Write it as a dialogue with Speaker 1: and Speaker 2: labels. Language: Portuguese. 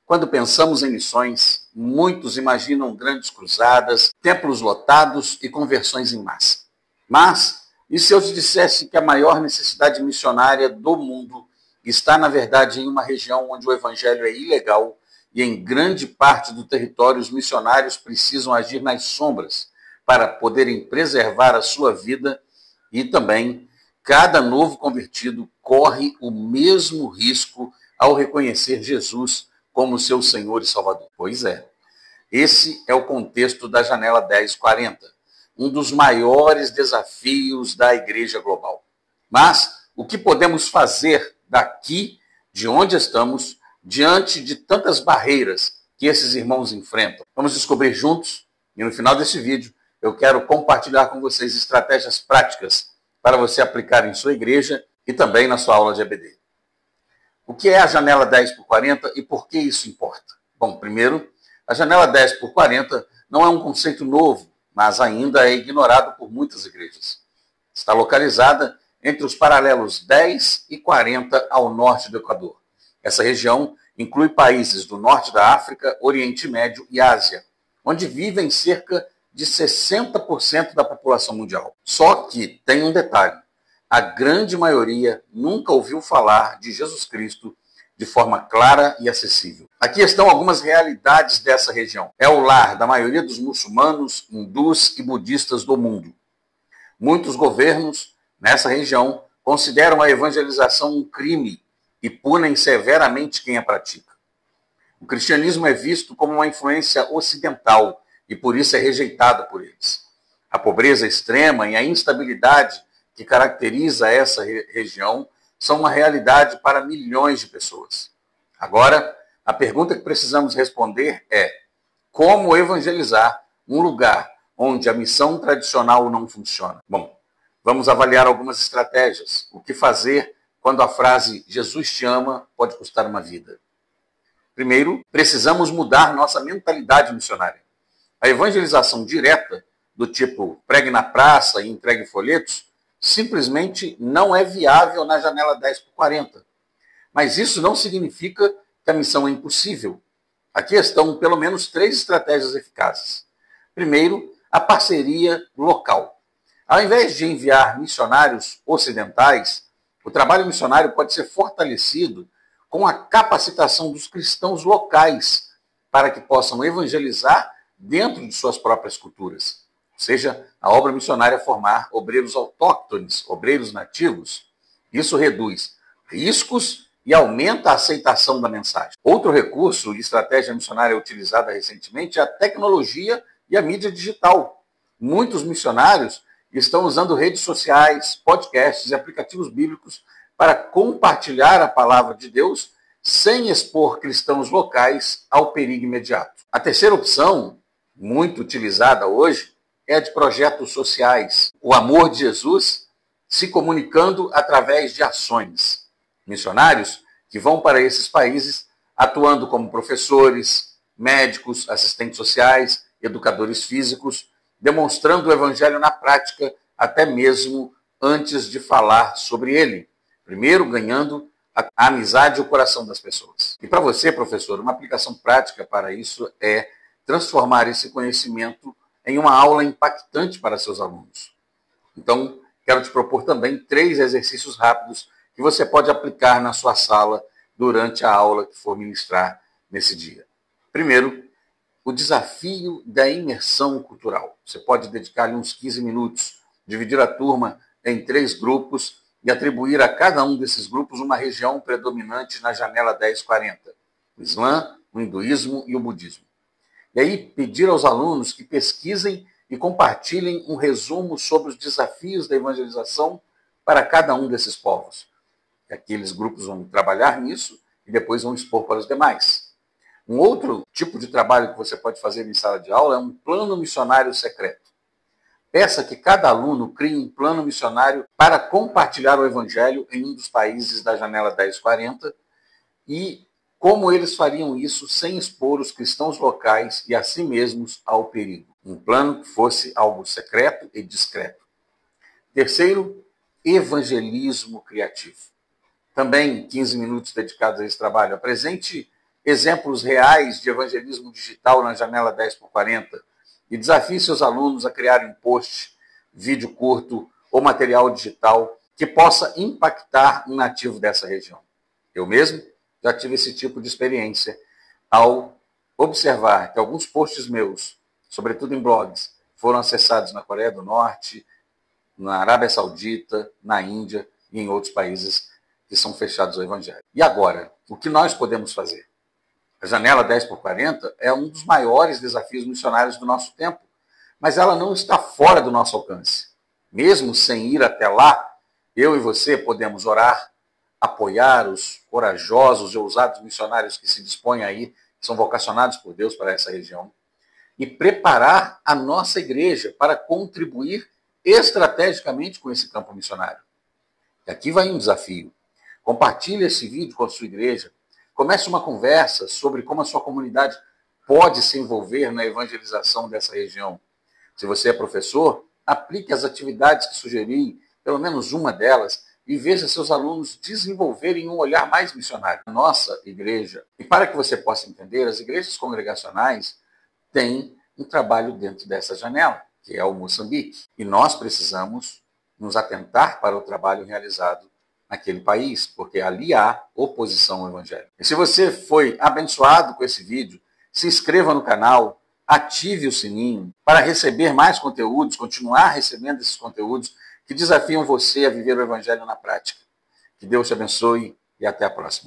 Speaker 1: Quando pensamos em missões, muitos imaginam grandes cruzadas, templos lotados e conversões em massa. Mas, e se eu te dissesse que a maior necessidade missionária do mundo está, na verdade, em uma região onde o evangelho é ilegal e em grande parte do território os missionários precisam agir nas sombras para poderem preservar a sua vida e também cada novo convertido corre o mesmo risco ao reconhecer Jesus como seu Senhor e Salvador? Pois é, esse é o contexto da Janela 1040, um dos maiores desafios da Igreja Global. Mas o que podemos fazer daqui, de onde estamos, diante de tantas barreiras que esses irmãos enfrentam? Vamos descobrir juntos e no final desse vídeo eu quero compartilhar com vocês estratégias práticas para você aplicar em sua igreja e também na sua aula de EBD. O que é a janela 10x40 e por que isso importa? Bom, primeiro, a janela 10x40 não é um conceito novo, mas ainda é ignorado por muitas igrejas. Está localizada entre os paralelos 10 e 40 ao norte do Equador. Essa região inclui países do norte da África, Oriente Médio e Ásia, onde vivem cerca de 60% da população mundial. Só que tem um detalhe: a grande maioria nunca ouviu falar de Jesus Cristo de forma clara e acessível. Aqui estão algumas realidades dessa região. É o lar da maioria dos muçulmanos, hindus e budistas do mundo. Muitos governos nessa região consideram a evangelização um crime e punem severamente quem a pratica. O cristianismo é visto como uma influência ocidental e por isso é rejeitado por eles. A pobreza extrema e a instabilidade que caracteriza essa região são uma realidade para milhões de pessoas. Agora, a pergunta que precisamos responder é: como evangelizar um lugar onde a missão tradicional não funciona? Bom, vamos avaliar algumas estratégias. O que fazer quando a frase "Jesus te ama" pode custar uma vida? Primeiro, precisamos mudar nossa mentalidade missionária. A evangelização direta, do tipo pregue na praça e entregue folhetos, simplesmente não é viável na janela 10x40. Mas isso não significa que a missão é impossível. Aqui estão pelo menos 3 estratégias eficazes. Primeiro, a parceria local. Ao invés de enviar missionários ocidentais, o trabalho missionário pode ser fortalecido com a capacitação dos cristãos locais para que possam evangelizar dentro de suas próprias culturas. Ou seja, a obra missionária é formar obreiros autóctones, obreiros nativos. Isso reduz riscos e aumenta a aceitação da mensagem. Outro recurso e estratégia missionária utilizada recentemente é a tecnologia e a mídia digital. Muitos missionários estão usando redes sociais, podcasts e aplicativos bíblicos para compartilhar a palavra de Deus sem expor cristãos locais ao perigo imediato. A terceira opção, muito utilizada hoje, é a de projetos sociais. O amor de Jesus se comunicando através de ações. Missionários que vão para esses países atuando como professores, médicos, assistentes sociais, educadores físicos, demonstrando o evangelho na prática, até mesmo antes de falar sobre ele. Primeiro ganhando a amizade e o coração das pessoas. E para você, professor, uma aplicação prática para isso é transformar esse conhecimento em uma aula impactante para seus alunos. Então, quero te propor também 3 exercícios rápidos que você pode aplicar na sua sala durante a aula que for ministrar nesse dia. Primeiro, o desafio da imersão cultural. Você pode dedicar-lhe uns 15 minutos, dividir a turma em 3 grupos e atribuir a cada um desses grupos uma região predominante na janela 1040. O Islã, o hinduísmo e o budismo. E aí pedir aos alunos que pesquisem e compartilhem um resumo sobre os desafios da evangelização para cada um desses povos. E aqueles grupos vão trabalhar nisso e depois vão expor para os demais. Um outro tipo de trabalho que você pode fazer em sala de aula é um plano missionário secreto. Peça que cada aluno crie um plano missionário para compartilhar o evangelho em um dos países da janela 1040 e como eles fariam isso sem expor os cristãos locais e a si mesmos ao perigo. Um plano que fosse algo secreto e discreto. Terceiro, evangelismo criativo. Também 15 minutos dedicados a esse trabalho. Apresente exemplos reais de evangelismo digital na Janela 10x40 e desafie seus alunos a criarem um post, vídeo curto ou material digital que possa impactar um nativo dessa região. Eu mesmo já tive esse tipo de experiência ao observar que alguns posts meus, sobretudo em blogs, foram acessados na Coreia do Norte, na Arábia Saudita, na Índia e em outros países que são fechados ao Evangelho. E agora, o que nós podemos fazer? A Janela 10x40 é um dos maiores desafios missionários do nosso tempo, mas ela não está fora do nosso alcance. Mesmo sem ir até lá, eu e você podemos orar, apoiar os corajosos e ousados missionários que se dispõem aí, que são vocacionados por Deus para essa região, e preparar a nossa igreja para contribuir estrategicamente com esse campo missionário. E aqui vai um desafio. Compartilhe esse vídeo com a sua igreja. Comece uma conversa sobre como a sua comunidade pode se envolver na evangelização dessa região. Se você é professor, aplique as atividades que sugeri, pelo menos uma delas, e veja seus alunos desenvolverem um olhar mais missionário. Nossa igreja, e para que você possa entender, as igrejas congregacionais têm um trabalho dentro dessa janela, que é o Moçambique. E nós precisamos nos atentar para o trabalho realizado naquele país, porque ali há oposição ao Evangelho. E se você foi abençoado com esse vídeo, se inscreva no canal, ative o sininho para receber mais conteúdos, continuar recebendo esses conteúdos que desafiam você a viver o Evangelho na prática. Que Deus te abençoe e até a próxima.